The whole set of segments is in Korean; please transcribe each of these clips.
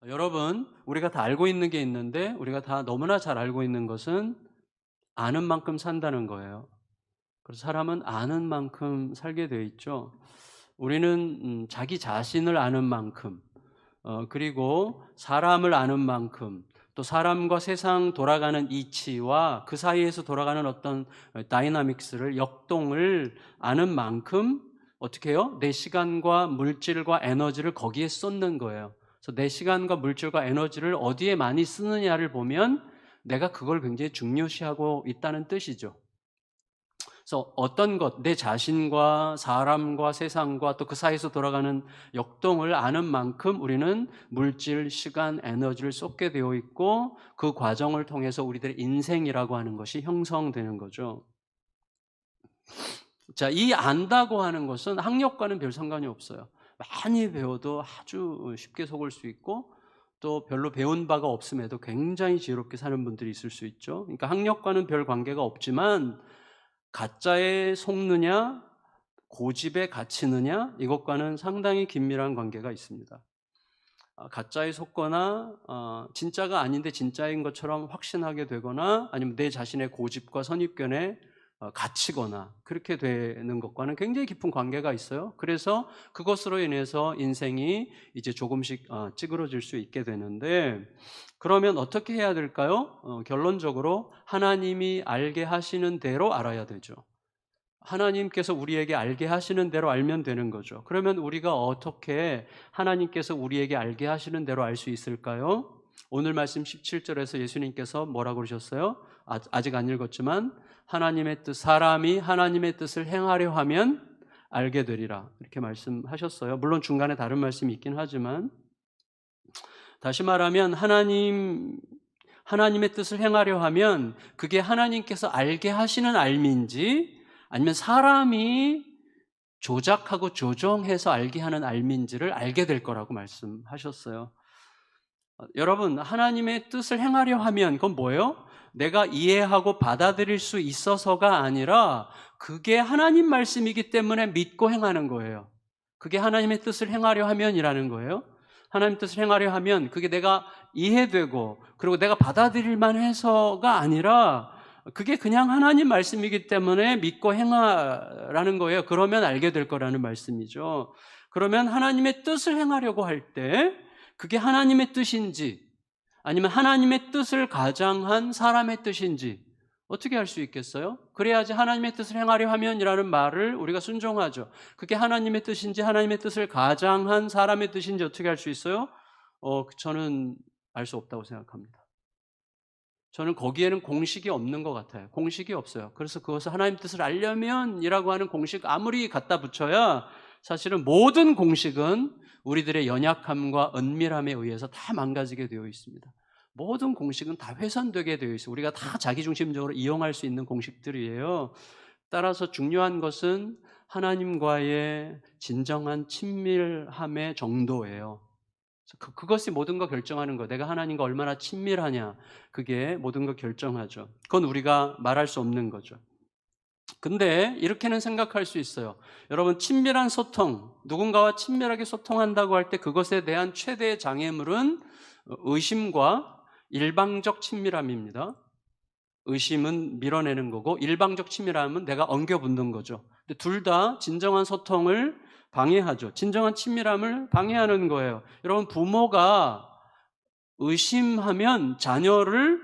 여러분, 우리가 다 알고 있는 게 있는데 우리가 다 너무나 잘 알고 있는 것은 아는 만큼 산다는 거예요. 그래서 사람은 아는 만큼 살게 되어 있죠. 우리는 자기 자신을 아는 만큼, 그리고 사람을 아는 만큼, 또 사람과 세상 돌아가는 이치와 그 사이에서 돌아가는 어떤 다이나믹스를, 역동을 아는 만큼 어떻게 해요? 내 시간과 물질과 에너지를 거기에 쏟는 거예요. 그래서 내 시간과 물질과 에너지를 어디에 많이 쓰느냐를 보면 내가 그걸 굉장히 중요시하고 있다는 뜻이죠. 그래서 어떤 것, 내 자신과 사람과 세상과 또 그 사이에서 돌아가는 역동을 아는 만큼 우리는 물질, 시간, 에너지를 쏟게 되어 있고, 그 과정을 통해서 우리들의 인생이라고 하는 것이 형성되는 거죠. 자, 이 안다고 하는 것은 학력과는 별 상관이 없어요. 많이 배워도 아주 쉽게 속을 수 있고, 또 별로 배운 바가 없음에도 굉장히 지혜롭게 사는 분들이 있을 수 있죠. 그러니까 학력과는 별 관계가 없지만 가짜에 속느냐, 고집에 갇히느냐, 이것과는 상당히 긴밀한 관계가 있습니다. 가짜에 속거나 진짜가 아닌데 진짜인 것처럼 확신하게 되거나, 아니면 내 자신의 고집과 선입견에 갇히거나 그렇게 되는 것과는 굉장히 깊은 관계가 있어요. 그래서 그것으로 인해서 인생이 이제 조금씩 찌그러질 수 있게 되는데, 그러면 어떻게 해야 될까요? 결론적으로 하나님이 알게 하시는 대로 알아야 되죠. 하나님께서 우리에게 알게 하시는 대로 알면 되는 거죠. 그러면 우리가 어떻게 하나님께서 우리에게 알게 하시는 대로 알 수 있을까요? 오늘 말씀 17절에서 예수님께서 뭐라고 그러셨어요? 아직 안 읽었지만, 하나님의 뜻, 사람이 하나님의 뜻을 행하려 하면 알게 되리라, 이렇게 말씀하셨어요. 물론 중간에 다른 말씀이 있긴 하지만, 다시 말하면 하나님의 뜻을 행하려 하면 그게 하나님께서 알게 하시는 알미인지, 아니면 사람이 조작하고 조정해서 알게 하는 알미인지를 알게 될 거라고 말씀하셨어요. 여러분, 하나님의 뜻을 행하려 하면 그건 뭐예요? 내가 이해하고 받아들일 수 있어서가 아니라 그게 하나님 말씀이기 때문에 믿고 행하는 거예요. 그게 하나님의 뜻을 행하려 하면이라는 거예요. 하나님 뜻을 행하려 하면 그게 내가 이해되고 그리고 내가 받아들일 만해서가 아니라 그게 그냥 하나님 말씀이기 때문에 믿고 행하라는 거예요. 그러면 알게 될 거라는 말씀이죠. 그러면 하나님의 뜻을 행하려고 할 때 그게 하나님의 뜻인지, 아니면 하나님의 뜻을 가장한 사람의 뜻인지 어떻게 알 수 있겠어요? 그래야지 하나님의 뜻을 행하려 하면이라는 말을 우리가 순종하죠. 그게 하나님의 뜻인지 하나님의 뜻을 가장한 사람의 뜻인지 어떻게 알 수 있어요? 저는 알 수 없다고 생각합니다. 저는 거기에는 공식이 없는 것 같아요. 공식이 없어요. 그래서 그것을 하나님 뜻을 알려면이라고 하는 공식 아무리 갖다 붙여야 사실은 모든 공식은 우리들의 연약함과 은밀함에 의해서 다 망가지게 되어 있습니다. 모든 공식은 다 훼손되게 되어 있어요. 우리가 다 자기중심적으로 이용할 수 있는 공식들이에요. 따라서 중요한 것은 하나님과의 진정한 친밀함의 정도예요. 그것이 모든 걸 결정하는 거예요. 내가 하나님과 얼마나 친밀하냐, 그게 모든 걸 결정하죠. 그건 우리가 말할 수 없는 거죠. 근데 이렇게는 생각할 수 있어요. 여러분, 친밀한 소통, 누군가와 친밀하게 소통한다고 할 때 그것에 대한 최대의 장애물은 의심과 일방적 친밀함입니다. 의심은 밀어내는 거고 일방적 친밀함은 내가 엉겨붙는 거죠. 근데 둘 다 진정한 소통을 방해하죠. 진정한 친밀함을 방해하는 거예요. 여러분, 부모가 의심하면 자녀를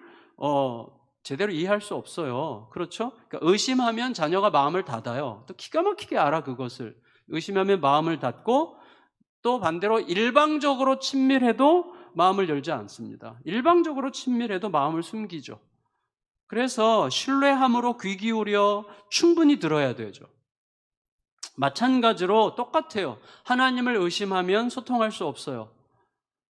제대로 이해할 수 없어요. 그렇죠? 그러니까 의심하면 자녀가 마음을 닫아요. 또 기가 막히게 알아, 그것을. 의심하면 마음을 닫고, 또 반대로 일방적으로 친밀해도 마음을 열지 않습니다. 일방적으로 친밀해도 마음을 숨기죠. 그래서 신뢰함으로 귀 기울여 충분히 들어야 되죠. 마찬가지로 똑같아요. 하나님을 의심하면 소통할 수 없어요.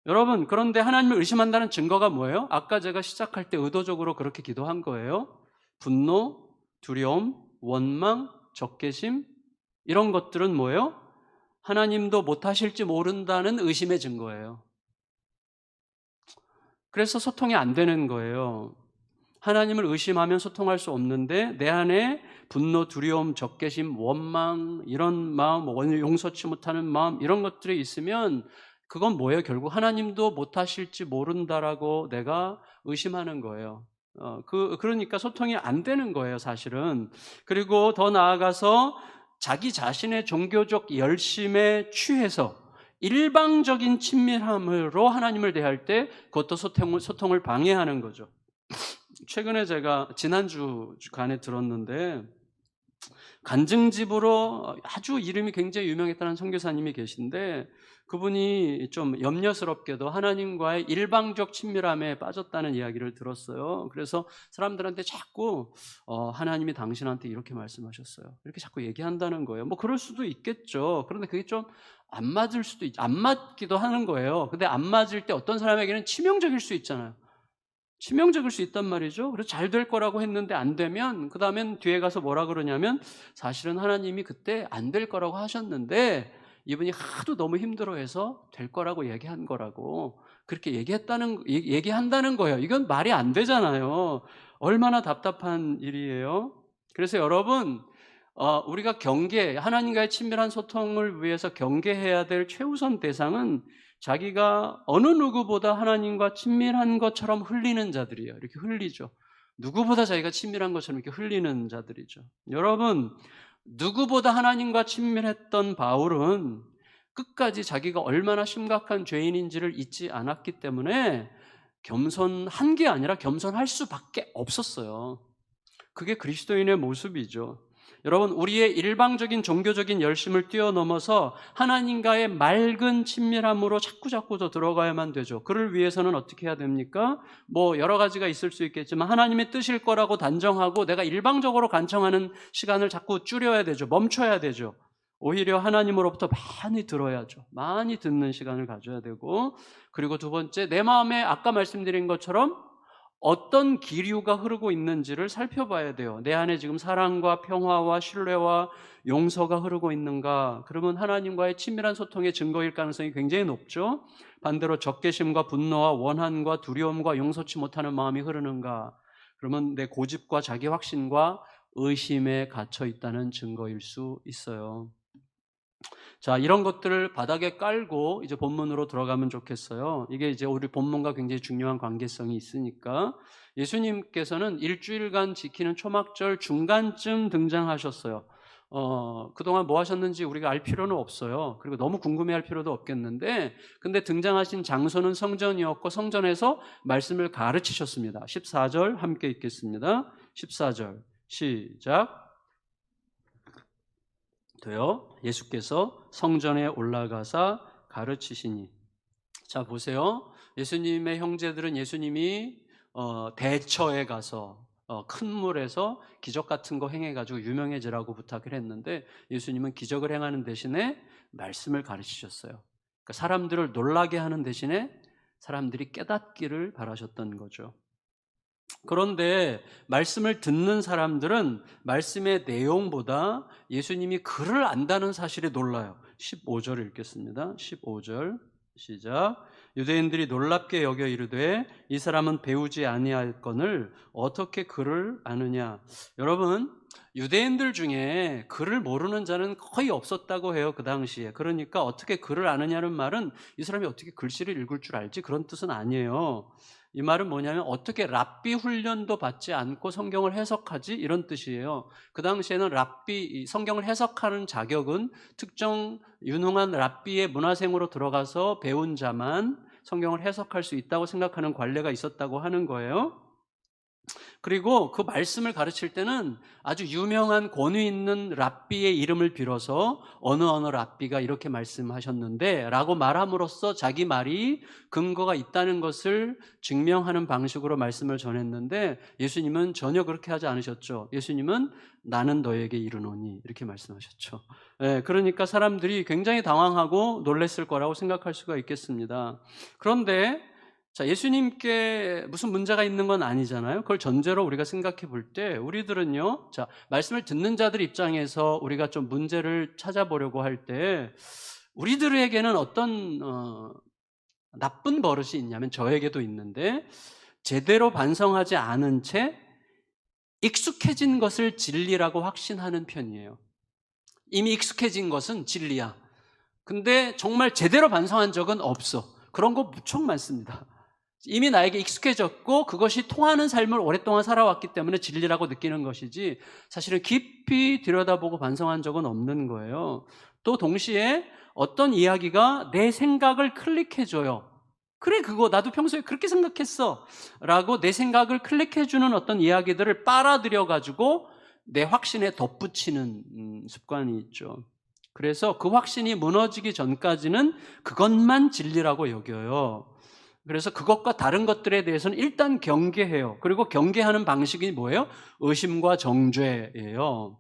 여러분, 그런데 하나님을 의심한다는 증거가 뭐예요? 아까 제가 시작할 때 의도적으로 그렇게 기도한 거예요. 분노, 두려움, 원망, 적개심, 이런 것들은 뭐예요? 하나님도 못하실지 모른다는 의심의 증거예요. 그래서 소통이 안 되는 거예요. 하나님을 의심하면 소통할 수 없는데 내 안에 분노, 두려움, 적개심, 원망, 이런 마음, 용서치 못하는 마음, 이런 것들이 있으면 그건 뭐예요? 결국 하나님도 못하실지 모른다라고 내가 의심하는 거예요. 그러니까 소통이 안 되는 거예요, 사실은. 그리고 더 나아가서 자기 자신의 종교적 열심에 취해서 일방적인 친밀함으로 하나님을 대할 때 그것도 소통을 방해하는 거죠. 최근에 제가 지난주간에 들었는데 간증집으로 아주 이름이 굉장히 유명했다는 선교사님이 계신데 그분이 좀 염려스럽게도 하나님과의 일방적 친밀함에 빠졌다는 이야기를 들었어요. 그래서 사람들한테 자꾸 하나님이 당신한테 이렇게 말씀하셨어요, 이렇게 자꾸 얘기한다는 거예요. 뭐 그럴 수도 있겠죠. 그런데 그게 좀 안 맞을 수도 안 맞기도 하는 거예요. 근데 안 맞을 때 어떤 사람에게는 치명적일 수 있잖아요. 치명적일 수 있단 말이죠. 그래서 잘 될 거라고 했는데 안 되면 그 다음엔 뒤에 가서 뭐라 그러냐면 사실은 하나님이 그때 안 될 거라고 하셨는데 이분이 하도 너무 힘들어해서 될 거라고 얘기한 거라고 그렇게 얘기한다는 거예요. 이건 말이 안 되잖아요. 얼마나 답답한 일이에요. 그래서 여러분, 우리가 하나님과의 친밀한 소통을 위해서 경계해야 될 최우선 대상은 자기가 어느 누구보다 하나님과 친밀한 것처럼 흘리는 자들이에요. 이렇게 흘리죠. 누구보다 자기가 친밀한 것처럼 이렇게 흘리는 자들이죠. 여러분, 누구보다 하나님과 친밀했던 바울은 끝까지 자기가 얼마나 심각한 죄인인지를 잊지 않았기 때문에 겸손한 게 아니라 겸손할 수밖에 없었어요. 그게 그리스도인의 모습이죠. 여러분, 우리의 일방적인 종교적인 열심을 뛰어넘어서 하나님과의 맑은 친밀함으로 자꾸자꾸 더 들어가야만 되죠. 그를 위해서는 어떻게 해야 됩니까? 뭐 여러 가지가 있을 수 있겠지만 하나님의 뜻일 거라고 단정하고 내가 일방적으로 간청하는 시간을 자꾸 줄여야 되죠. 멈춰야 되죠. 오히려 하나님으로부터 많이 들어야죠. 많이 듣는 시간을 가져야 되고, 그리고 두 번째, 내 마음에 아까 말씀드린 것처럼 어떤 기류가 흐르고 있는지를 살펴봐야 돼요. 내 안에 지금 사랑과 평화와 신뢰와 용서가 흐르고 있는가? 그러면 하나님과의 친밀한 소통의 증거일 가능성이 굉장히 높죠. 반대로 적개심과 분노와 원한과 두려움과 용서치 못하는 마음이 흐르는가? 그러면 내 고집과 자기 확신과 의심에 갇혀 있다는 증거일 수 있어요. 자, 이런 것들을 바닥에 깔고 이제 본문으로 들어가면 좋겠어요. 이게 이제 우리 본문과 굉장히 중요한 관계성이 있으니까. 예수님께서는 일주일간 지키는 초막절 중간쯤 등장하셨어요. 그동안 뭐 하셨는지 우리가 알 필요는 없어요. 그리고 너무 궁금해할 필요도 없겠는데, 근데 등장하신 장소는 성전이었고 성전에서 말씀을 가르치셨습니다. 14절 함께 읽겠습니다. 14절 시작. 돼요. 예수께서 성전에 올라가사 가르치시니. 자, 보세요. 예수님의 형제들은 예수님이 대처에 가서 큰 물에서 기적 같은 거 행해가지고 유명해지라고 부탁을 했는데 예수님은 기적을 행하는 대신에 말씀을 가르치셨어요. 그러니까 사람들을 놀라게 하는 대신에 사람들이 깨닫기를 바라셨던 거죠. 그런데 말씀을 듣는 사람들은 말씀의 내용보다 예수님이 글을 안다는 사실에 놀라요. 15절 읽겠습니다. 15절 시작. 유대인들이 놀랍게 여겨 이르되 이 사람은 배우지 아니할거늘 어떻게 글을 아느냐. 여러분, 유대인들 중에 글을 모르는 자는 거의 없었다고 해요, 그 당시에. 그러니까 어떻게 글을 아느냐는 말은 이 사람이 어떻게 글씨를 읽을 줄 알지, 그런 뜻은 아니에요. 이 말은 뭐냐면 어떻게 랍비 훈련도 받지 않고 성경을 해석하지, 이런 뜻이에요. 그 당시에는 성경을 해석하는 자격은 특정 유능한 랍비의 문화생으로 들어가서 배운 자만 성경을 해석할 수 있다고 생각하는 관례가 있었다고 하는 거예요. 그리고 그 말씀을 가르칠 때는 아주 유명한 권위 있는 랍비의 이름을 빌어서 어느 랍비가 이렇게 말씀하셨는데 라고 말함으로써 자기 말이 근거가 있다는 것을 증명하는 방식으로 말씀을 전했는데 예수님은 전혀 그렇게 하지 않으셨죠. 예수님은 나는 너에게 이르노니 이렇게 말씀하셨죠. 그러니까 사람들이 굉장히 당황하고 놀랐을 거라고 생각할 수가 있겠습니다. 그런데 자, 예수님께 무슨 문제가 있는 건 아니잖아요. 그걸 전제로 우리가 생각해 볼 때 우리들은요, 자, 말씀을 듣는 자들 입장에서 우리가 좀 문제를 찾아보려고 할 때 우리들에게는 어떤 나쁜 버릇이 있냐면 저에게도 있는데 제대로 반성하지 않은 채 익숙해진 것을 진리라고 확신하는 편이에요. 이미 익숙해진 것은 진리야. 근데 정말 제대로 반성한 적은 없어. 그런 거 무척 많습니다. 이미 나에게 익숙해졌고 그것이 통하는 삶을 오랫동안 살아왔기 때문에 진리라고 느끼는 것이지 사실은 깊이 들여다보고 반성한 적은 없는 거예요. 또 동시에 어떤 이야기가 내 생각을 클릭해줘요. 그래, 그거 나도 평소에 그렇게 생각했어 라고 내 생각을 클릭해주는 어떤 이야기들을 빨아들여가지고 내 확신에 덧붙이는 습관이 있죠. 그래서 그 확신이 무너지기 전까지는 그것만 진리라고 여겨요. 그래서 그것과 다른 것들에 대해서는 일단 경계해요. 그리고 경계하는 방식이 뭐예요? 의심과 정죄예요.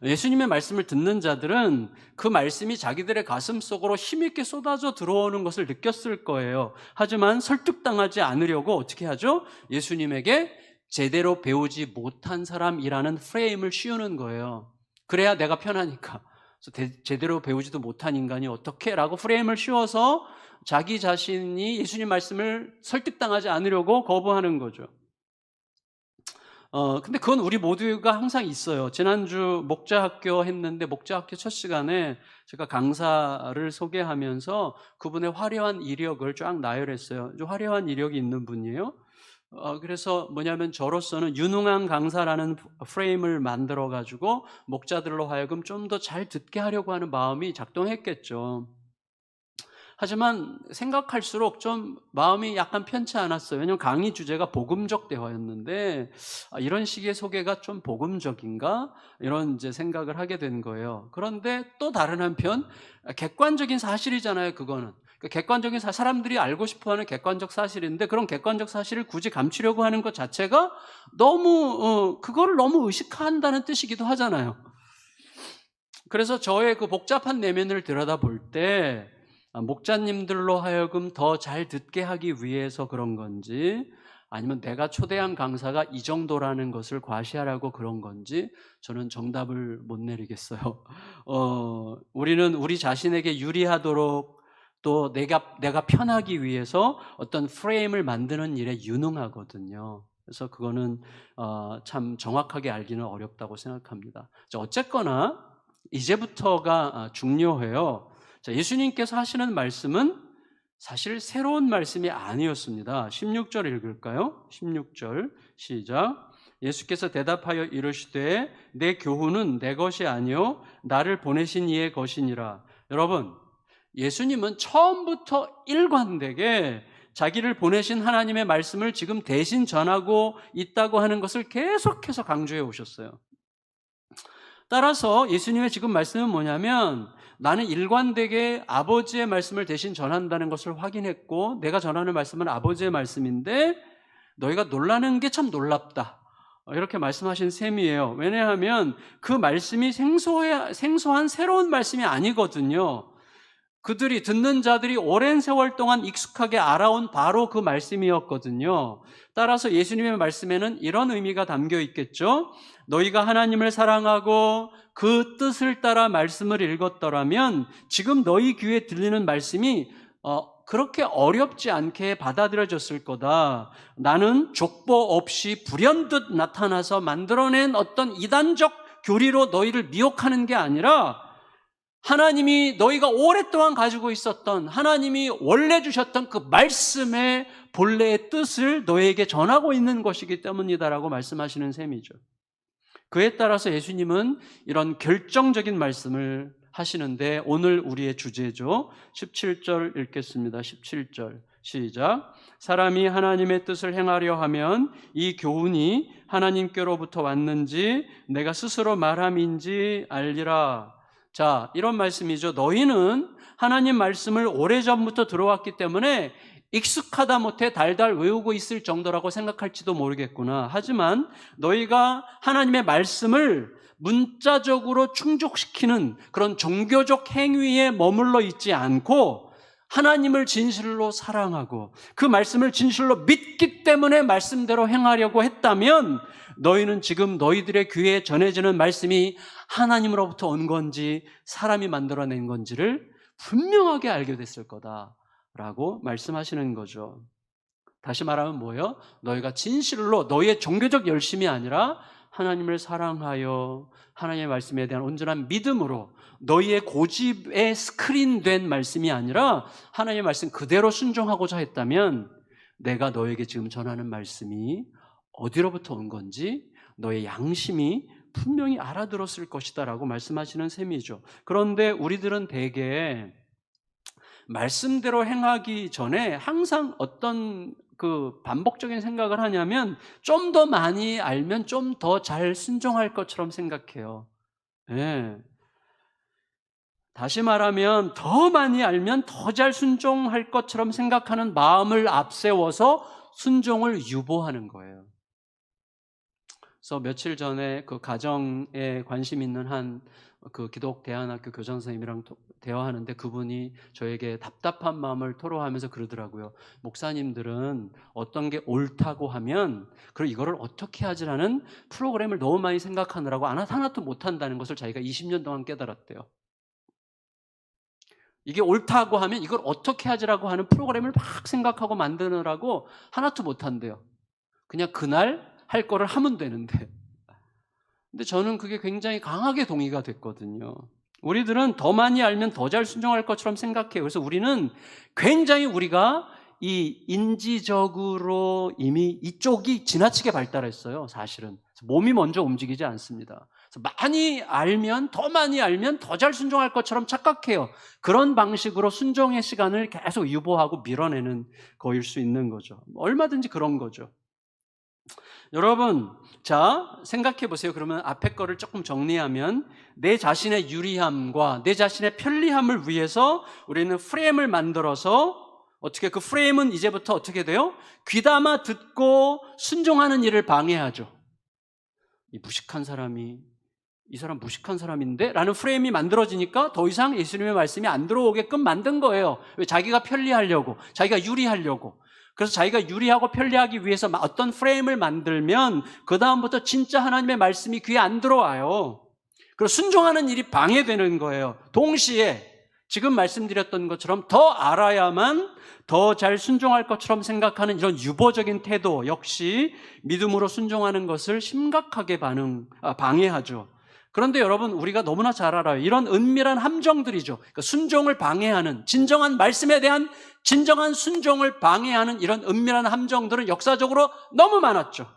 예수님의 말씀을 듣는 자들은 그 말씀이 자기들의 가슴 속으로 힘있게 쏟아져 들어오는 것을 느꼈을 거예요. 하지만 설득당하지 않으려고 어떻게 하죠? 예수님에게 제대로 배우지 못한 사람이라는 프레임을 씌우는 거예요. 그래야 내가 편하니까. 그래서 제대로 배우지도 못한 인간이 어떻게? 라고 프레임을 씌워서 자기 자신이 예수님 말씀을 설득당하지 않으려고 거부하는 거죠. 근데 그건 우리 모두가 항상 있어요. 지난주 목자학교 했는데 목자학교 첫 시간에 제가 강사를 소개하면서 그분의 화려한 이력을 쫙 나열했어요. 좀 화려한 이력이 있는 분이에요. 그래서 뭐냐면 저로서는 유능한 강사라는 프레임을 만들어가지고 목자들로 하여금 좀 더 잘 듣게 하려고 하는 마음이 작동했겠죠. 하지만 생각할수록 좀 마음이 약간 편치 않았어요. 왜냐하면 강의 주제가 복음적 대화였는데 이런 식의 소개가 좀 복음적인가? 이런 이제 생각을 하게 된 거예요. 그런데 또 다른 한편 객관적인 사실이잖아요, 그거는. 객관적인 사람들이 알고 싶어하는 객관적 사실인데 그런 객관적 사실을 굳이 감추려고 하는 것 자체가 너무 그거를 너무 의식한다는 뜻이기도 하잖아요. 그래서 저의 그 복잡한 내면을 들여다볼 때 목자님들로 하여금 더 잘 듣게 하기 위해서 그런 건지 아니면 내가 초대한 강사가 이 정도라는 것을 과시하라고 그런 건지 저는 정답을 못 내리겠어요. 우리는 우리 자신에게 유리하도록 또 내가 편하기 위해서 어떤 프레임을 만드는 일에 유능하거든요. 그래서 그거는 참 정확하게 알기는 어렵다고 생각합니다. 어쨌거나 이제부터가 중요해요. 자, 예수님께서 하시는 말씀은 사실 새로운 말씀이 아니었습니다. 16절 읽을까요? 16절 시작. 예수께서 대답하여 이르시되 내 교훈은 내 것이 아니요 나를 보내신 이의 것이니라. 여러분, 예수님은 처음부터 일관되게 자기를 보내신 하나님의 말씀을 지금 대신 전하고 있다고 하는 것을 계속해서 강조해 오셨어요. 따라서 예수님의 지금 말씀은 뭐냐면 나는 일관되게 아버지의 말씀을 대신 전한다는 것을 확인했고 내가 전하는 말씀은 아버지의 말씀인데 너희가 놀라는 게 참 놀랍다. 이렇게 말씀하신 셈이에요. 왜냐하면 그 말씀이 생소한 새로운 말씀이 아니거든요. 그들이 듣는 자들이 오랜 세월 동안 익숙하게 알아온 바로 그 말씀이었거든요. 따라서 예수님의 말씀에는 이런 의미가 담겨 있겠죠. 너희가 하나님을 사랑하고 그 뜻을 따라 말씀을 읽었더라면 지금 너희 귀에 들리는 말씀이 그렇게 어렵지 않게 받아들여졌을 거다. 나는 족보 없이 불현듯 나타나서 만들어낸 어떤 이단적 교리로 너희를 미혹하는 게 아니라 하나님이 너희가 오랫동안 가지고 있었던 하나님이 원래 주셨던 그 말씀의 본래의 뜻을 너희에게 전하고 있는 것이기 때문이다라고 말씀하시는 셈이죠. 그에 따라서 예수님은 이런 결정적인 말씀을 하시는데 오늘 우리의 주제죠. 17절 읽겠습니다. 17절 시작. 사람이 하나님의 뜻을 행하려 하면 이 교훈이 하나님께로부터 왔는지 내가 스스로 말함인지 알리라. 자, 이런 말씀이죠. 너희는 하나님 말씀을 오래전부터 들어왔기 때문에 익숙하다 못해 달달 외우고 있을 정도라고 생각할지도 모르겠구나. 하지만 너희가 하나님의 말씀을 문자적으로 충족시키는 그런 종교적 행위에 머물러 있지 않고 하나님을 진실로 사랑하고 그 말씀을 진실로 믿기 때문에 말씀대로 행하려고 했다면 너희는 지금 너희들의 귀에 전해지는 말씀이 하나님으로부터 온 건지 사람이 만들어낸 건지를 분명하게 알게 됐을 거다라고 말씀하시는 거죠. 다시 말하면 뭐예요? 너희가 진실로 너희의 종교적 열심이 아니라 하나님을 사랑하여 하나님의 말씀에 대한 온전한 믿음으로 너희의 고집에 스크린된 말씀이 아니라 하나님의 말씀 그대로 순종하고자 했다면 내가 너에게 지금 전하는 말씀이 어디로부터 온 건지 너의 양심이 분명히 알아들었을 것이다 라고 말씀하시는 셈이죠. 그런데 우리들은 대개 말씀대로 행하기 전에 항상 어떤 반복적인 생각을 하냐면 좀 더 많이 알면 좀 더 잘 순종할 것처럼 생각해요. 예. 다시 말하면 더 많이 알면 더 잘 순종할 것처럼 생각하는 마음을 앞세워서 순종을 유보하는 거예요. 그래서 며칠 전에 가정에 관심 있는 한 기독 대안학교 교장 선생님이랑 대화하는데 그분이 저에게 답답한 마음을 토로하면서 그러더라고요. 목사님들은 어떤 게 옳다고 하면 그리고 이거를 어떻게 하지라는 프로그램을 너무 많이 생각하느라고 하나도 못한다는 것을 자기가 20년 동안 깨달았대요. 이게 옳다고 하면 이걸 어떻게 하지라고 하는 프로그램을 막 생각하고 만드느라고 하나도 못한대요. 그냥 그날 할 거를 하면 되는데. 근데 저는 그게 굉장히 강하게 동의가 됐거든요. 우리들은 더 많이 알면 더 잘 순종할 것처럼 생각해요. 그래서 우리는 굉장히 우리가 이 인지적으로 이미 이쪽이 지나치게 발달했어요. 사실은 몸이 먼저 움직이지 않습니다. 그래서 더 많이 알면 더 잘 순종할 것처럼 착각해요. 그런 방식으로 순종의 시간을 계속 유보하고 밀어내는 거일 수 있는 거죠. 얼마든지 그런 거죠. 여러분, 자, 생각해 보세요. 그러면 앞에 거를 조금 정리하면 내 자신의 유리함과 내 자신의 편리함을 위해서 우리는 프레임을 만들어서 어떻게 그 프레임은 이제부터 어떻게 돼요? 귀담아 듣고 순종하는 일을 방해하죠. 이 사람 무식한 사람인데? 라는 프레임이 만들어지니까 더 이상 예수님의 말씀이 안 들어오게끔 만든 거예요. 왜? 자기가 편리하려고, 자기가 유리하려고. 그래서 자기가 유리하고 편리하기 위해서 어떤 프레임을 만들면 그 다음부터 진짜 하나님의 말씀이 귀에 안 들어와요. 그리고 순종하는 일이 방해되는 거예요. 동시에 지금 말씀드렸던 것처럼 더 알아야만 더 잘 순종할 것처럼 생각하는 이런 유보적인 태도 역시 믿음으로 순종하는 것을 심각하게 방해하죠. 그런데 여러분, 우리가 너무나 잘 알아요. 이런 은밀한 함정들이죠. 그러니까 순종을 방해하는, 진정한 말씀에 대한 진정한 순종을 방해하는 이런 은밀한 함정들은 역사적으로 너무 많았죠.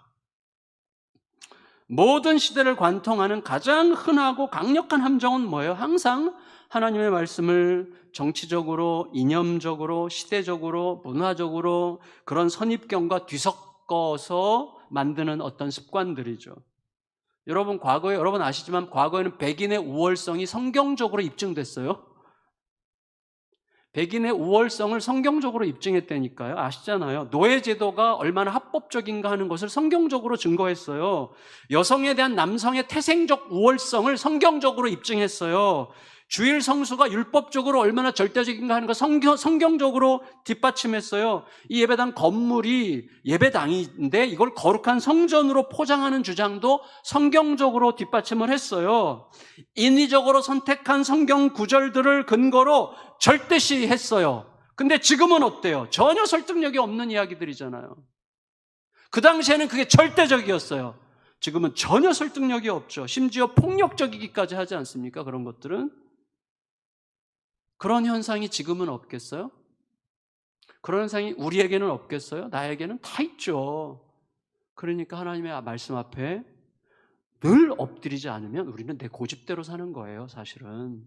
모든 시대를 관통하는 가장 흔하고 강력한 함정은 뭐예요? 항상 하나님의 말씀을 정치적으로, 이념적으로, 시대적으로, 문화적으로 그런 선입견과 뒤섞어서 만드는 어떤 습관들이죠. 여러분 아시지만 과거에는 백인의 우월성이 성경적으로 입증됐어요. 백인의 우월성을 성경적으로 입증했다니까요. 아시잖아요. 노예제도가 얼마나 합법적인가 하는 것을 성경적으로 증거했어요. 여성에 대한 남성의 태생적 우월성을 성경적으로 입증했어요. 주일 성수가 율법적으로 얼마나 절대적인가 하는 거 성경적으로 뒷받침했어요. 이 예배당 건물이 예배당인데 이걸 거룩한 성전으로 포장하는 주장도 성경적으로 뒷받침을 했어요. 인위적으로 선택한 성경 구절들을 근거로 절대시했어요. 근데 지금은 어때요? 전혀 설득력이 없는 이야기들이잖아요. 그 당시에는 그게 절대적이었어요. 지금은 전혀 설득력이 없죠. 심지어 폭력적이기까지 하지 않습니까? 그런 것들은. 그런 현상이 지금은 없겠어요? 그런 현상이 우리에게는 없겠어요? 나에게는 다 있죠. 그러니까 하나님의 말씀 앞에 늘 엎드리지 않으면 우리는 내 고집대로 사는 거예요, 사실은.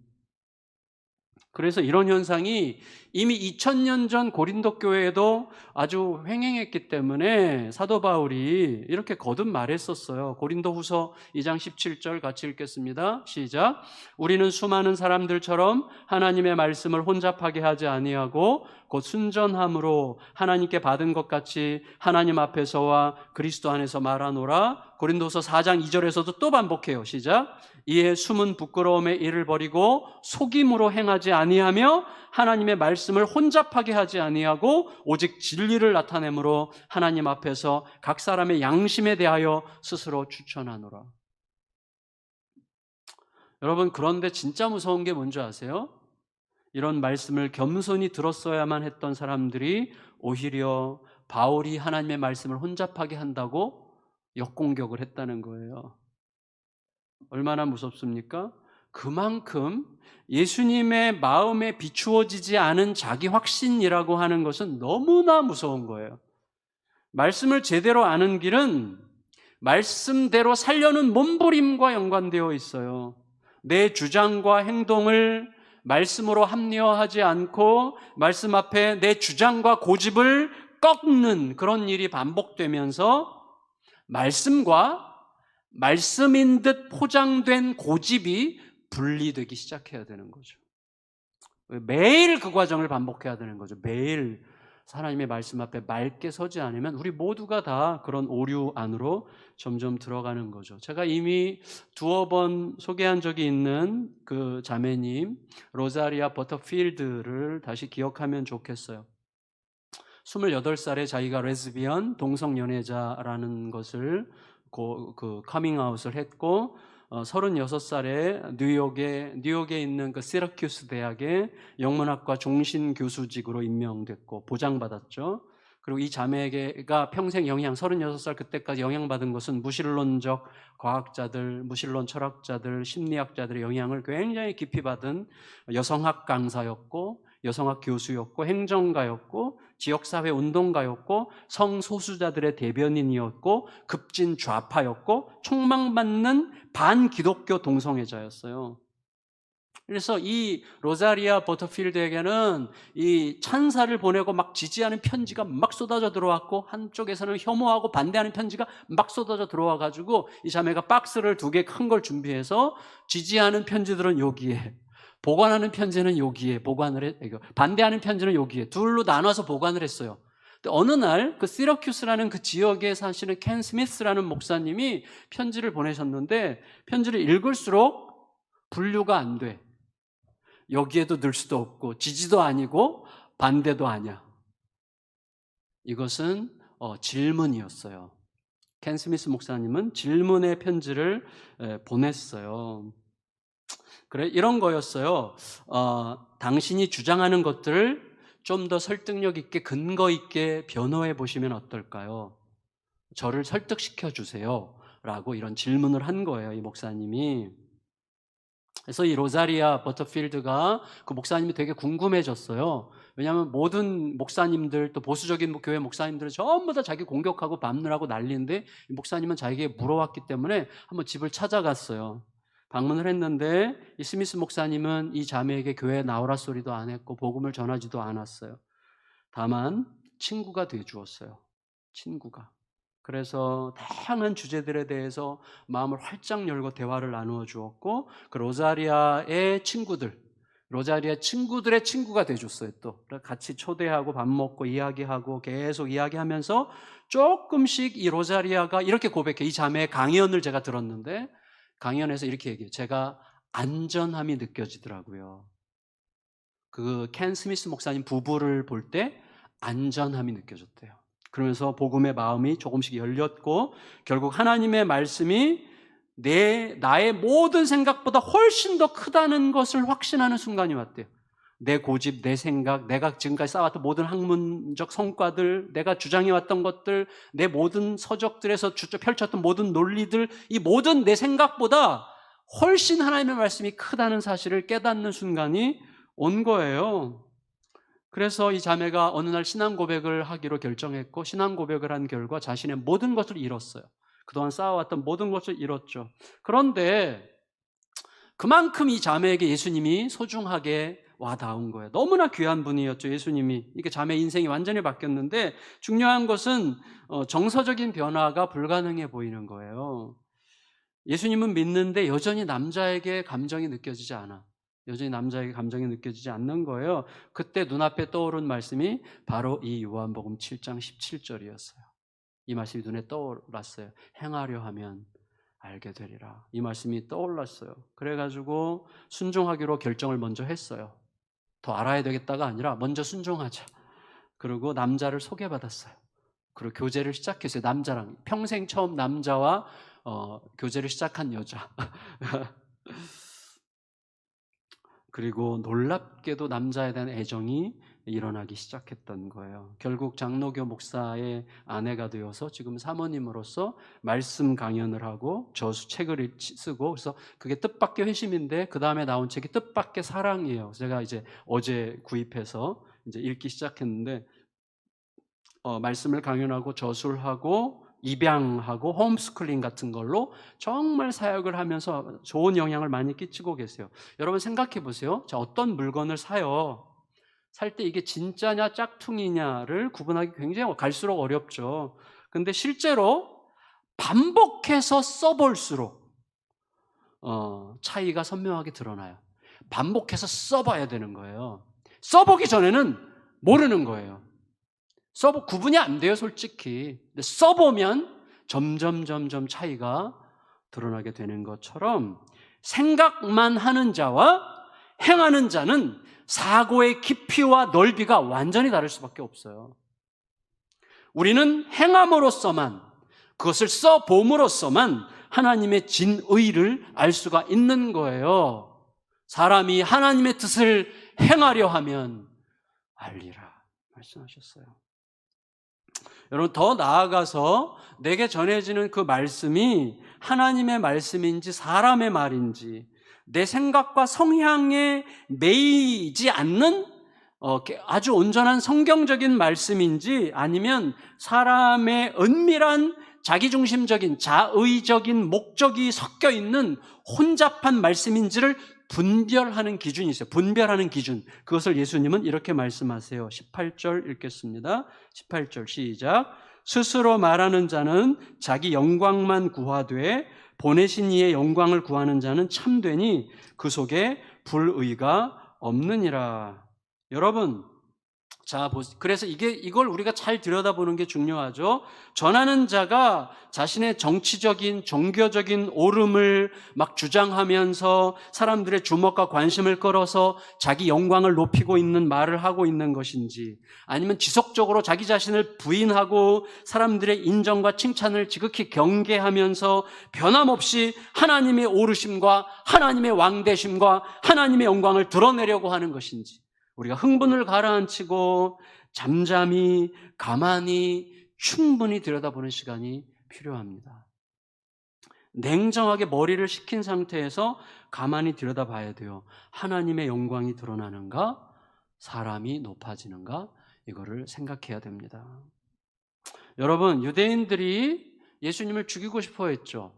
그래서 이런 현상이 이미 2000년 전 고린도 교회에도 아주 횡행했기 때문에 사도 바울이 이렇게 거듭 말했었어요. 고린도 후서 2장 17절 같이 읽겠습니다. 시작. 우리는 수많은 사람들처럼 하나님의 말씀을 혼잡하게 하지 아니하고 곧 순전함으로 하나님께 받은 것 같이 하나님 앞에서와 그리스도 안에서 말하노라. 고린도서 4장 2절에서도 또 반복해요. 시작. 이에 숨은 부끄러움의 일을 버리고 속임으로 행하지 아니하며 하나님의 말씀을 혼잡하게 하지 아니하고 오직 진리를 나타내므로 하나님 앞에서 각 사람의 양심에 대하여 스스로 추천하노라. 여러분, 그런데 진짜 무서운 게 뭔지 아세요? 이런 말씀을 겸손히 들었어야만 했던 사람들이 오히려 바울이 하나님의 말씀을 혼잡하게 한다고 역공격을 했다는 거예요. 얼마나 무섭습니까? 그만큼 예수님의 마음에 비추어지지 않은 자기 확신이라고 하는 것은 너무나 무서운 거예요. 말씀을 제대로 아는 길은 말씀대로 살려는 몸부림과 연관되어 있어요. 내 주장과 행동을 말씀으로 합리화하지 않고 말씀 앞에 내 주장과 고집을 꺾는 그런 일이 반복되면서 말씀과 말씀인 듯 포장된 고집이 분리되기 시작해야 되는 거죠. 매일 그 과정을 반복해야 되는 거죠. 매일 하나님의 말씀 앞에 맑게 서지 않으면 우리 모두가 다 그런 오류 안으로 점점 들어가는 거죠. 제가 이미 두어 번 소개한 적이 있는 그 자매님 로자리아 버터필드를 다시 기억하면 좋겠어요. 28살에 자기가 레즈비언 동성연애자라는 것을 커밍아웃을 했고 36살에 뉴욕에 있는 그 시라큐스 대학의 영문학과 종신 교수직으로 임명됐고 보장받았죠. 그리고 이 자매가 평생 36살 그때까지 영향받은 것은 무신론적 과학자들, 무신론 철학자들, 심리학자들의 영향을 굉장히 깊이 받은 여성학 강사였고 여성학 교수였고 행정가였고 지역사회 운동가였고 성소수자들의 대변인이었고 급진 좌파였고 촉망받는 반기독교 동성애자였어요. 그래서 이 로자리아 버터필드에게는 이 찬사를 보내고 막 지지하는 편지가 막 쏟아져 들어왔고 한쪽에서는 혐오하고 반대하는 편지가 막 쏟아져 들어와 가지고 이 자매가 박스를 2개 큰 걸 준비해서 지지하는 편지들은 여기에, 보관하는 편지는 여기에 반대하는 편지는 여기에 둘로 나눠서 보관을 했어요. 근데 어느 날 그 시러큐스라는 그 지역에 사시는 켄 스미스라는 목사님이 편지를 보내셨는데 편지를 읽을수록 분류가 안 돼. 여기에도 넣을 수도 없고 지지도 아니고 반대도 아니야. 이것은 질문이었어요. 켄 스미스 목사님은 질문의 편지를 보냈어요. 그래, 이런 거였어요. 당신이 주장하는 것들을 좀 더 설득력 있게 근거 있게 변호해 보시면 어떨까요? 저를 설득시켜 주세요. 라고 이런 질문을 한 거예요, 이 목사님이. 그래서 이 로자리아 버터필드가 그 목사님이 되게 궁금해졌어요. 왜냐하면 모든 목사님들 또 보수적인 교회 목사님들은 전부 다 자기 공격하고 밤느라고 난리인데 이 목사님은 자기에게 물어왔기 때문에 한번 집을 찾아갔어요. 방문을 했는데 이 스미스 목사님은 이 자매에게 교회에 나오라 소리도 안 했고 복음을 전하지도 않았어요. 다만 친구가 돼 주었어요. 친구가. 그래서 다양한 주제들에 대해서 마음을 활짝 열고 대화를 나누어 주었고 그 로자리아의 친구들의 친구가 돼 줬어요. 또 같이 초대하고 밥 먹고 이야기하고 계속 이야기하면서 조금씩 이 로자리아가 이렇게 고백해. 이 자매의 강연을 제가 들었는데 강연에서 이렇게 얘기해요. 제가 안전함이 느껴지더라고요. 그 켄 스미스 목사님 부부를 볼 때 안전함이 느껴졌대요. 그러면서 복음의 마음이 조금씩 열렸고 결국 하나님의 말씀이 나의 모든 생각보다 훨씬 더 크다는 것을 확신하는 순간이 왔대요. 내 고집, 내 생각, 내가 지금까지 쌓아왔던 모든 학문적 성과들, 내가 주장해왔던 것들, 내 모든 서적들에서 펼쳤던 모든 논리들, 이 모든 내 생각보다 훨씬 하나님의 말씀이 크다는 사실을 깨닫는 순간이 온 거예요. 그래서 이 자매가 어느 날 신앙 고백을 하기로 결정했고 신앙 고백을 한 결과 자신의 모든 것을 잃었어요. 그동안 쌓아왔던 모든 것을 잃었죠. 그런데 그만큼 이 자매에게 예수님이 소중하게 와닿은 거예요. 너무나 귀한 분이었죠, 예수님이. 이게 자매 인생이 완전히 바뀌었는데 중요한 것은 정서적인 변화가 불가능해 보이는 거예요. 예수님은 믿는데 여전히 남자에게 감정이 느껴지지 않아. 여전히 남자에게 감정이 느껴지지 않는 거예요. 그때 눈앞에 떠오른 말씀이 바로 이 요한복음 7장 17절이었어요. 이 말씀이 눈에 떠올랐어요. 행하려 하면 알게 되리라. 이 말씀이 떠올랐어요. 그래가지고 순종하기로 결정을 먼저 했어요. 더 알아야 되겠다가 아니라 먼저 순종하자. 그리고 남자를 소개받았어요. 그리고 교제를 시작했어요. 남자랑 평생 처음 남자와 교제를 시작한 여자. 그리고 놀랍게도 남자에 대한 애정이 일어나기 시작했던 거예요. 결국 장로교 목사의 아내가 되어서 지금 사모님으로서 말씀 강연을 하고 저수책을 쓰고, 그래서 그게 뜻밖의 회심인데 그 다음에 나온 책이 뜻밖의 사랑이에요. 제가 이제 어제 구입해서 이제 읽기 시작했는데, 말씀을 강연하고 저술하고 입양하고 홈스쿨링 같은 걸로 정말 사역을 하면서 좋은 영향을 많이 끼치고 계세요. 여러분 생각해 보세요. 자, 어떤 물건을 사요. 살 때 이게 진짜냐 짝퉁이냐를 구분하기 굉장히 갈수록 어렵죠. 근데 실제로 반복해서 써볼수록 차이가 선명하게 드러나요. 반복해서 써봐야 되는 거예요. 써보기 전에는 모르는 거예요. 구분이 안 돼요, 솔직히. 근데 써보면 점점 차이가 드러나게 되는 것처럼, 생각만 하는 자와 행하는 자는 사고의 깊이와 넓이가 완전히 다를 수밖에 없어요. 우리는 행함으로써만, 그것을 써봄으로써만 하나님의 진의를 알 수가 있는 거예요. 사람이 하나님의 뜻을 행하려 하면 알리라 말씀하셨어요. 여러분, 더 나아가서 내게 전해지는 그 말씀이 하나님의 말씀인지 사람의 말인지, 내 생각과 성향에 매이지 않는 아주 온전한 성경적인 말씀인지, 아니면 사람의 은밀한 자기중심적인 자의적인 목적이 섞여 있는 혼잡한 말씀인지를 분별하는 기준이 있어요. 분별하는 기준. 그것을 예수님은 이렇게 말씀하세요. 18절 읽겠습니다. 18절 시작. 스스로 말하는 자는 자기 영광만 구하되 보내신 이의 영광을 구하는 자는 참되니 그 속에 불의가 없느니라. 여러분, 자, 그래서 이걸 우리가 잘 들여다보는 게 중요하죠. 전하는 자가 자신의 정치적인, 종교적인 옳음을 막 주장하면서 사람들의 주목과 관심을 끌어서 자기 영광을 높이고 있는 말을 하고 있는 것인지, 아니면 지속적으로 자기 자신을 부인하고 사람들의 인정과 칭찬을 지극히 경계하면서 변함없이 하나님의 오르심과 하나님의 왕되심과 하나님의 영광을 드러내려고 하는 것인지, 우리가 흥분을 가라앉히고 잠잠히 가만히 충분히 들여다보는 시간이 필요합니다. 냉정하게 머리를 식힌 상태에서 가만히 들여다봐야 돼요. 하나님의 영광이 드러나는가? 사람이 높아지는가? 이거를 생각해야 됩니다. 여러분, 유대인들이 예수님을 죽이고 싶어 했죠.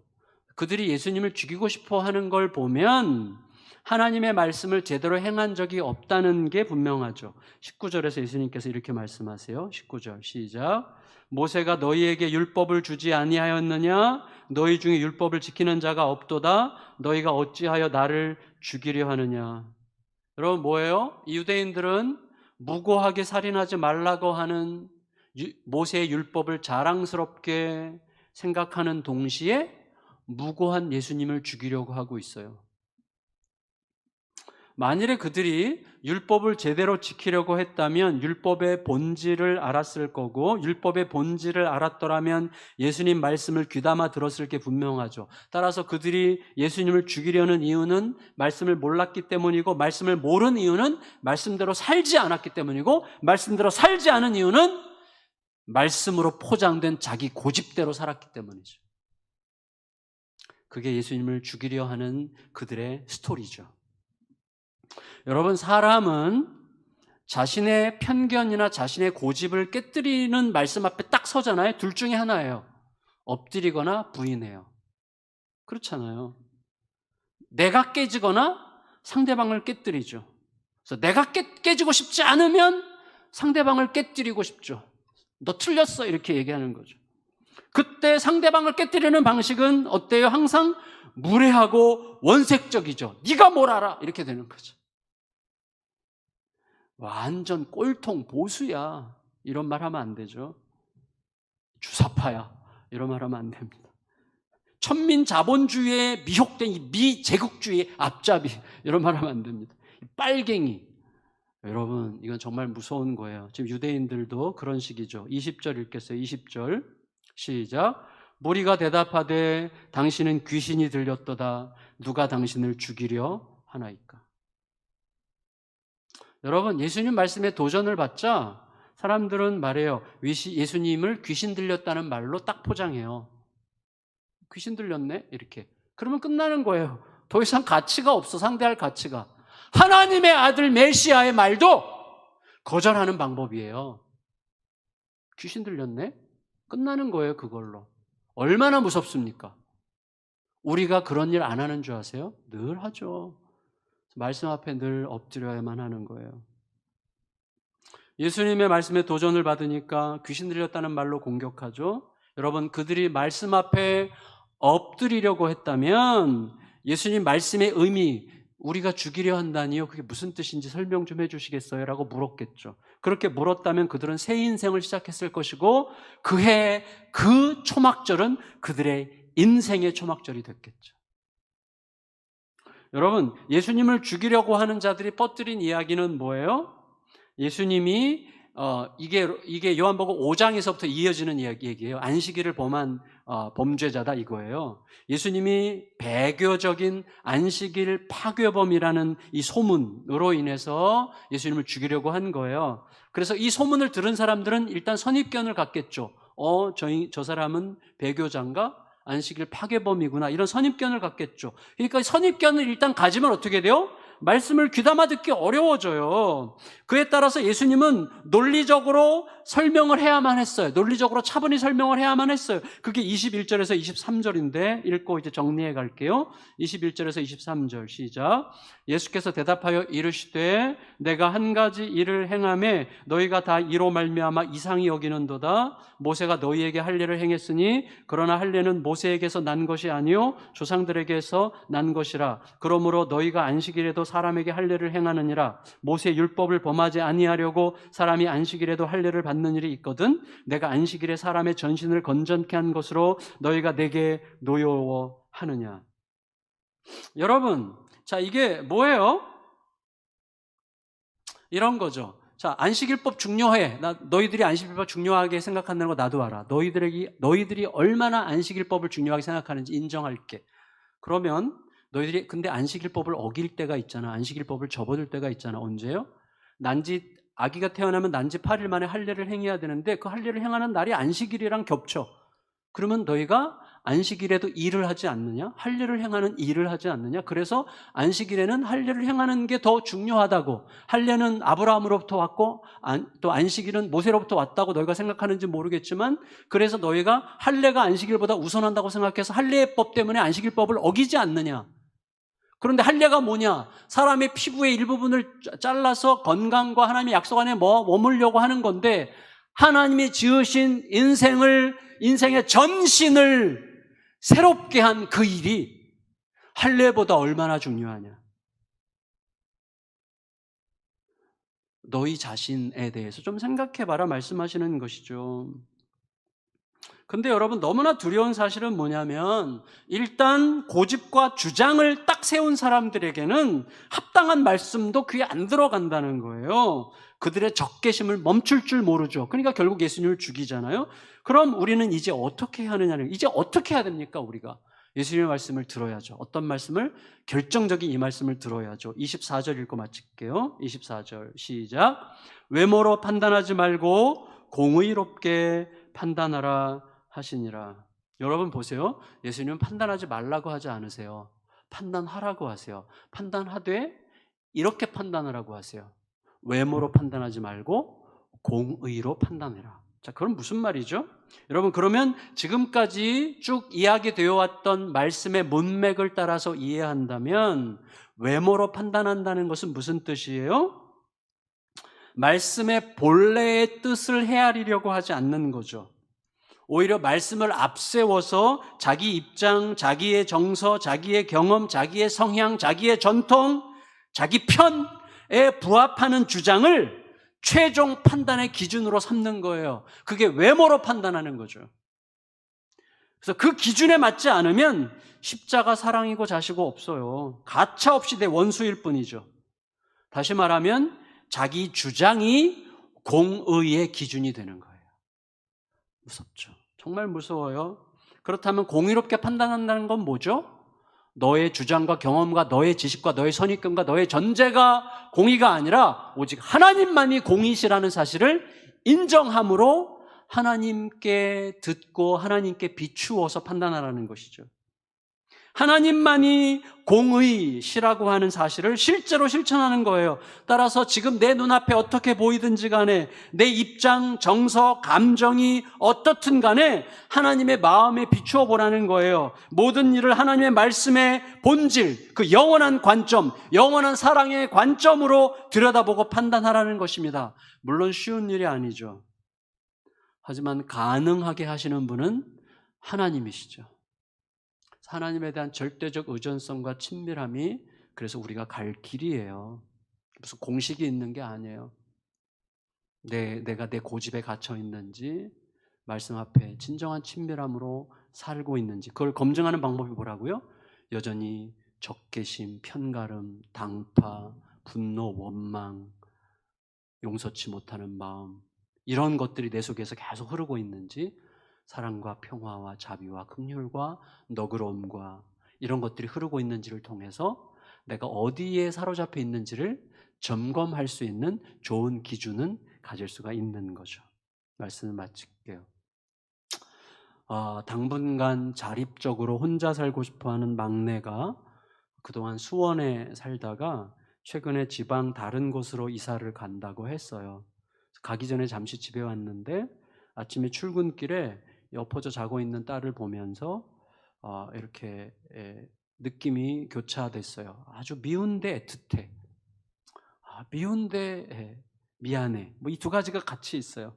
그들이 예수님을 죽이고 싶어 하는 걸 보면 하나님의 말씀을 제대로 행한 적이 없다는 게 분명하죠. 19절에서 예수님께서 이렇게 말씀하세요. 19절 시작. 모세가 너희에게 율법을 주지 아니하였느냐? 너희 중에 율법을 지키는 자가 없도다. 너희가 어찌하여 나를 죽이려 하느냐? 여러분, 뭐예요? 이 유대인들은 무고하게 살인하지 말라고 하는 모세의 율법을 자랑스럽게 생각하는 동시에 무고한 예수님을 죽이려고 하고 있어요. 만일에 그들이 율법을 제대로 지키려고 했다면 율법의 본질을 알았을 거고, 율법의 본질을 알았더라면 예수님 말씀을 귀담아 들었을 게 분명하죠. 따라서 그들이 예수님을 죽이려는 이유는 말씀을 몰랐기 때문이고, 말씀을 모르는 이유는 말씀대로 살지 않았기 때문이고, 말씀대로 살지 않은 이유는 말씀으로 포장된 자기 고집대로 살았기 때문이죠. 그게 예수님을 죽이려 하는 그들의 스토리죠. 여러분, 사람은 자신의 편견이나 자신의 고집을 깨뜨리는 말씀 앞에 딱 서잖아요. 둘 중에 하나예요. 엎드리거나 부인해요. 그렇잖아요. 내가 깨지거나 상대방을 깨뜨리죠. 그래서 내가 깨지고 싶지 않으면 상대방을 깨뜨리고 싶죠. 너 틀렸어, 이렇게 얘기하는 거죠. 그때 상대방을 깨뜨리는 방식은 어때요? 항상 무례하고 원색적이죠. 네가 뭘 알아? 이렇게 되는 거죠. 완전 꼴통 보수야, 이런 말 하면 안 되죠. 주사파야, 이런 말 하면 안 됩니다. 천민자본주의에 미혹된 이 미제국주의 앞잡이, 이런 말 하면 안 됩니다. 빨갱이. 여러분, 이건 정말 무서운 거예요. 지금 유대인들도 그런 식이죠. 20절 읽겠어요. 20절 시작. 무리가 대답하되 당신은 귀신이 들렸도다. 누가 당신을 죽이려 하나이까? 여러분, 예수님 말씀에 도전을 받자 사람들은 말해요. 예수님을 귀신 들렸다는 말로 딱 포장해요. 귀신 들렸네? 이렇게. 그러면 끝나는 거예요. 더 이상 가치가 없어, 상대할 가치가. 하나님의 아들 메시아의 말도 거절하는 방법이에요. 귀신 들렸네? 끝나는 거예요, 그걸로. 얼마나 무섭습니까? 우리가 그런 일 안 하는 줄 아세요? 늘 하죠. 말씀 앞에 늘 엎드려야만 하는 거예요. 예수님의 말씀에 도전을 받으니까 귀신 들렸다는 말로 공격하죠. 여러분, 그들이 말씀 앞에 엎드리려고 했다면 예수님 말씀의 의미, 우리가 죽이려 한다니요? 그게 무슨 뜻인지 설명 좀 해주시겠어요? 라고 물었겠죠. 그렇게 물었다면 그들은 새 인생을 시작했을 것이고 그해 그 초막절은 그들의 인생의 초막절이 됐겠죠. 여러분, 예수님을 죽이려고 하는 자들이 퍼뜨린 이야기는 뭐예요? 예수님이 이게 요한복음 5장에서부터 이어지는 얘기예요. 안식일을 범한 범죄자다 이거예요. 예수님이 배교적인 안식일 파괴범이라는 이 소문으로 인해서 예수님을 죽이려고 한 거예요. 그래서 이 소문을 들은 사람들은 일단 선입견을 갖겠죠. 저 사람은 배교자인가? 안식일 파괴범이구나. 이런 선입견을 갖겠죠. 그러니까 선입견을 일단 가지면 어떻게 돼요? 말씀을 귀담아 듣기 어려워져요. 그에 따라서 예수님은 논리적으로 설명을 해야만 했어요. 논리적으로 차분히 설명을 해야만 했어요. 그게 21절에서 23절인데 읽고 이제 정리해 갈게요. 21절에서 23절 시작. 예수께서 대답하여 이르시되 내가 한 가지 일을 행하매 너희가 다 이로 말미암아 이상히 여기는도다. 모세가 너희에게 할례를 행했으니 그러나 할례는 모세에게서 난 것이 아니요 조상들에게서 난 것이라. 그러므로 너희가 안식일에도 사람에게 할례를 행하느니라. 모세 율법을 범하지 아니하려고 사람이 안식일에도 할례를 받는 일이 있거든. 내가 안식일에 사람의 전신을 건전케 한 것으로 너희가 내게 노여워하느냐. 여러분, 자, 이게 뭐예요? 이런 거죠. 자, 안식일법 중요해. 너희들이 안식일법 중요하게 생각한다는 거 나도 알아. 너희들이 얼마나 안식일법을 중요하게 생각하는지 인정할게. 그러면 너희들이 근데 안식일법을 어길 때가 있잖아. 안식일법을 접어들 때가 있잖아. 언제요? 아기가 태어나면 난지 8일 만에 할례를 행해야 되는데 그 할례를 행하는 날이 안식일이랑 겹쳐. 그러면 너희가 안식일에도 일을 하지 않느냐? 할례를 행하는 일을 하지 않느냐? 그래서 안식일에는 할례를 행하는 게 더 중요하다고. 할례는 아브라함으로부터 왔고 또 안식일은 모세로부터 왔다고 너희가 생각하는지 모르겠지만 그래서 너희가 할례가 안식일보다 우선한다고 생각해서 할례법 때문에 안식일법을 어기지 않느냐? 그런데 할례가 뭐냐? 사람의 피부의 일부분을 잘라서 건강과 하나님의 약속 안에 머물려고 하는 건데 하나님이 지으신 인생의 전신을 새롭게 한 그 일이 할례보다 얼마나 중요하냐? 너희 자신에 대해서 좀 생각해봐라 말씀하시는 것이죠. 근데 여러분 너무나 두려운 사실은 뭐냐면 일단 고집과 주장을 딱 세운 사람들에게는 합당한 말씀도 귀에 안 들어간다는 거예요. 그들의 적개심을 멈출 줄 모르죠. 그러니까 결국 예수님을 죽이잖아요. 그럼 우리는 이제 어떻게 해야 하느냐는 이제 어떻게 해야 됩니까? 우리가 예수님의 말씀을 들어야죠. 어떤 말씀을? 결정적인 이 말씀을 들어야죠. 24절 읽고 마칠게요. 24절 시작. 외모로 판단하지 말고 공의롭게 판단하라 하시니라. 여러분 보세요. 예수님은 판단하지 말라고 하지 않으세요. 판단하라고 하세요. 판단하되 이렇게 판단하라고 하세요. 외모로 판단하지 말고 공의로 판단해라. 자, 그럼 무슨 말이죠? 여러분 그러면 지금까지 쭉 이야기되어 왔던 말씀의 문맥을 따라서 이해한다면 외모로 판단한다는 것은 무슨 뜻이에요? 말씀의 본래의 뜻을 헤아리려고 하지 않는 거죠. 오히려 말씀을 앞세워서 자기 입장, 자기의 정서, 자기의 경험, 자기의 성향, 자기의 전통, 자기 편에 부합하는 주장을 최종 판단의 기준으로 삼는 거예요. 그게 외모로 판단하는 거죠. 그래서 그 기준에 맞지 않으면 십자가 사랑이고 자시고 없어요. 가차없이 내 원수일 뿐이죠. 다시 말하면 자기 주장이 공의의 기준이 되는 거예요. 무섭죠. 정말 무서워요. 그렇다면 공의롭게 판단한다는 건 뭐죠? 너의 주장과 경험과 너의 지식과 너의 선입견과 너의 전제가 공의가 아니라 오직 하나님만이 공의시라는 사실을 인정함으로 하나님께 듣고 하나님께 비추어서 판단하라는 것이죠. 하나님만이 공의시라고 하는 사실을 실제로 실천하는 거예요. 따라서 지금 내 눈앞에 어떻게 보이든지 간에 내 입장, 정서, 감정이 어떻든 간에 하나님의 마음에 비추어 보라는 거예요. 모든 일을 하나님의 말씀의 본질, 그 영원한 관점, 영원한 사랑의 관점으로 들여다보고 판단하라는 것입니다. 물론 쉬운 일이 아니죠. 하지만 가능하게 하시는 분은 하나님이시죠. 하나님에 대한 절대적 의존성과 친밀함이 그래서 우리가 갈 길이에요. 무슨 공식이 있는 게 아니에요. 내가 내 고집에 갇혀 있는지, 말씀 앞에 진정한 친밀함으로 살고 있는지, 그걸 검증하는 방법이 뭐라고요? 여전히 적개심, 편가름, 당파, 분노, 원망, 용서치 못하는 마음, 이런 것들이 내 속에서 계속 흐르고 있는지, 사랑과 평화와 자비와 긍휼과 너그러움과 이런 것들이 흐르고 있는지를 통해서 내가 어디에 사로잡혀 있는지를 점검할 수 있는 좋은 기준은 가질 수가 있는 거죠. 말씀을 마칠게요. 당분간 자립적으로 혼자 살고 싶어하는 막내가 그동안 수원에 살다가 최근에 지방 다른 곳으로 이사를 간다고 했어요. 가기 전에 잠시 집에 왔는데 아침에 출근길에 엎어져 자고 있는 딸을 보면서 이렇게 느낌이 교차됐어요. 아주 미운데 애틋해. 미운데 미안해. 뭐 이 두 가지가 같이 있어요.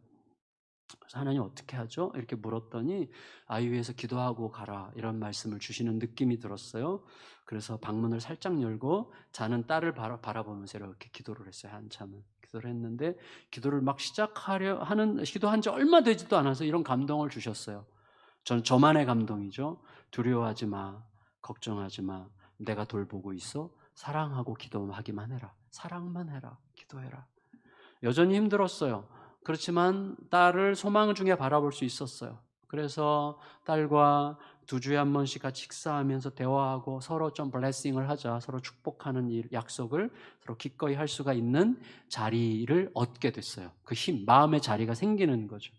그래서 하나님 어떻게 하죠? 이렇게 물었더니 아이 위해서 기도하고 가라, 이런 말씀을 주시는 느낌이 들었어요. 그래서 방문을 살짝 열고 자는 딸을 바라보면서 이렇게 기도를 했어요. 한참을 기도를 했는데 기도를 막 기도한 지 얼마 되지도 않아서 이런 감동을 주셨어요. 저만의 감동이죠. 두려워하지 마, 걱정하지 마, 내가 돌보고 있어. 사랑하고 기도하기만 해라. 사랑만 해라. 기도해라. 여전히 힘들었어요. 그렇지만 딸을 소망 중에 바라볼 수 있었어요. 그래서 딸과 2주에 한 번씩 같이 식사하면서 대화하고 서로 좀 블레싱을 하자, 서로 축복하는 약속을 서로 기꺼이 할 수가 있는 자리를 얻게 됐어요. 그 힘, 마음의 자리가 생기는 거죠.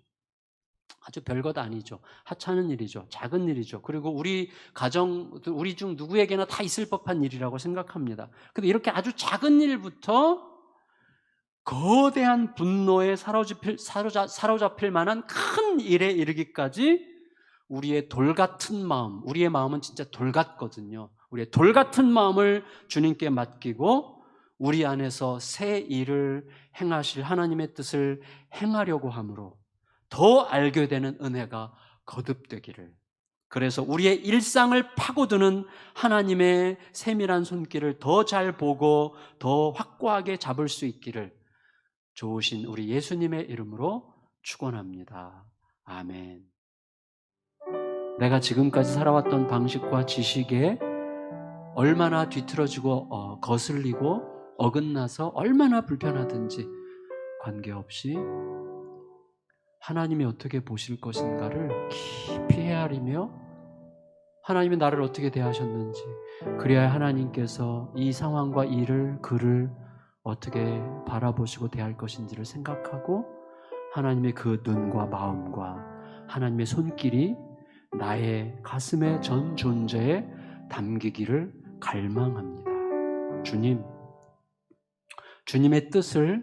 아주 별것 아니죠. 하찮은 일이죠. 작은 일이죠. 그리고 우리 가정, 우리 중 누구에게나 다 있을 법한 일이라고 생각합니다. 근데 이렇게 아주 작은 일부터 거대한 분노에 사로잡힐 만한 큰 일에 이르기까지 우리의 돌 같은 마음, 우리의 마음은 진짜 돌 같거든요. 우리의 돌 같은 마음을 주님께 맡기고 우리 안에서 새 일을 행하실 하나님의 뜻을 행하려고 함으로 더 알게 되는 은혜가 거듭되기를, 그래서 우리의 일상을 파고드는 하나님의 세밀한 손길을 더 잘 보고 더 확고하게 잡을 수 있기를 좋으신 우리 예수님의 이름으로 축원합니다. 아멘. 내가 지금까지 살아왔던 방식과 지식에 얼마나 뒤틀어지고 거슬리고 어긋나서 얼마나 불편하든지 관계없이 하나님이 어떻게 보실 것인가를 깊이 헤아리며 하나님이 나를 어떻게 대하셨는지, 그래야 하나님께서 이 상황과 일을, 그를 어떻게 바라보시고 대할 것인지를 생각하고 하나님의 그 눈과 마음과 하나님의 손길이 나의 가슴의 전 존재에 담기기를 갈망합니다. 주님의 뜻을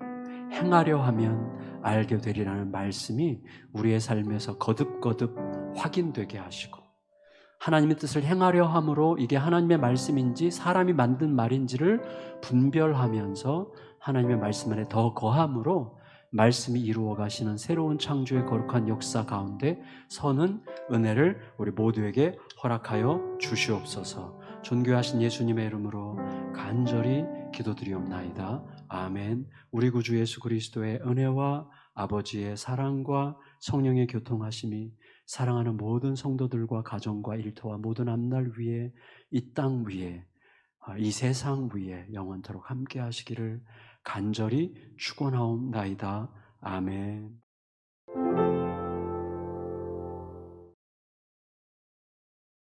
행하려 하면 알게 되리라는 말씀이 우리의 삶에서 거듭거듭 확인되게 하시고, 하나님의 뜻을 행하려 함으로 이게 하나님의 말씀인지 사람이 만든 말인지를 분별하면서 하나님의 말씀 안에 더 거함으로 말씀이 이루어 가시는 새로운 창조의 거룩한 역사 가운데 서는 은혜를 우리 모두에게 허락하여 주시옵소서. 존귀하신 예수님의 이름으로 간절히 기도드리옵나이다. 아멘. 우리 구주 예수 그리스도의 은혜와 아버지의 사랑과 성령의 교통하심이 사랑하는 모든 성도들과 가정과 일터와 모든 앞날 위에, 이 땅 위에, 이 세상 위에 영원토록 함께 하시기를 간절히 축원하옵나이다. 아멘.